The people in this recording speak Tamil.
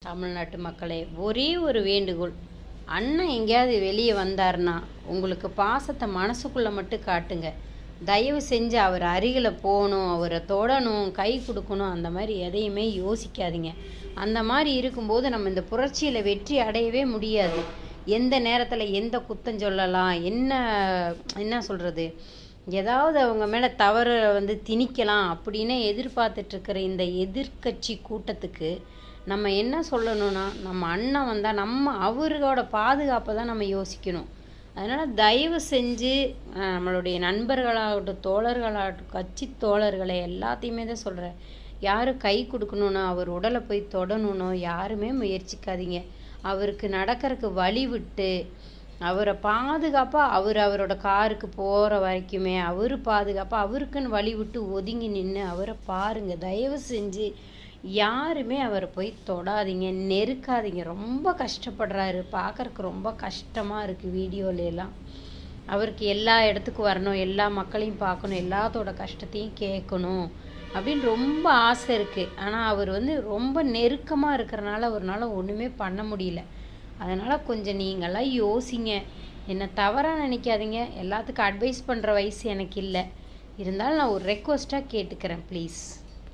தமிழ்நாட்டு மக்களே, ஒரே ஒரு வேண்டுகோள். அண்ணன் எங்கேயாவது வெளியே வந்தார்னா உங்களுக்கு பாசத்தை மனசுக்குள்ளே மட்டும் காட்டுங்க. தயவு செஞ்சு அவர் அருகில் போகணும், அவரை தொடணும், கை கொடுக்கணும், அந்த மாதிரி எதையுமே யோசிக்காதீங்க. அந்த மாதிரி இருக்கும்போது நம்ம இந்த புரட்சியில் வெற்றி அடையவே முடியாது. எந்த நேரத்தில் எந்த குத்தம் சொல்லலாம், என்ன சொல்கிறது, ஏதாவது அவங்க மேலே தவறு திணிக்கலாம் அப்படின்னு எதிர்பார்த்துட்ருக்கிற இந்த எதிர்க்கட்சி கூட்டத்துக்கு நம்ம என்ன சொல்லணும்னா, நம்ம அண்ணன் வந்தால் அவரோட பாதுகாப்பை தான் நம்ம யோசிக்கணும். அதனால் தயவு செஞ்சு நம்மளுடைய நண்பர்களாகட்டும், தோழர்களாகட்டும், கட்சி தோழர்களை எல்லாத்தையுமே தான் சொல்கிறேன். யாரும் கை கொடுக்கணுன்னோ, அவர் உடலை போய் தொடணுன்னோ யாருமே முயற்சிக்காதீங்க. அவருக்கு நடக்கிறதுக்கு வழி விட்டு அவரை பாதுகாப்பாக அவரோட காருக்கு போகிற வரைக்குமே அவர் பாதுகாப்பாக அவருக்குன்னு வழி விட்டு ஒதுங்கி நின்று அவரை பாருங்கள். தயவு செஞ்சு யாருமே அவரை போய் தொடாதீங்க, நெருக்காதீங்க. ரொம்ப கஷ்டப்படுறாரு, பார்க்குறக்கு ரொம்ப கஷ்டமாக இருக்குது. வீடியோலாம் அவருக்கு எல்லா இடத்துக்கும் வரணும், எல்லா மக்களையும் பார்க்கணும், எல்லாத்தோட கஷ்டத்தையும் கேட்கணும் அப்படின்னு ரொம்ப ஆசை இருக்குது. ஆனால் அவர் ரொம்ப நெருக்கமாக இருக்கிறனால அவரால் ஒன்றுமே பண்ண முடியல. அதனால் கொஞ்சம் நீங்களாம் யோசிங்க. என்னை தவறாக நினைக்காதீங்க. எல்லாத்துக்கும் அட்வைஸ் பண்ணுற வயசு எனக்கு இல்லை. இருந்தாலும் நான் ஒரு ரெக்வஸ்ட்டாக கேட்டுக்கிறேன், ப்ளீஸ்.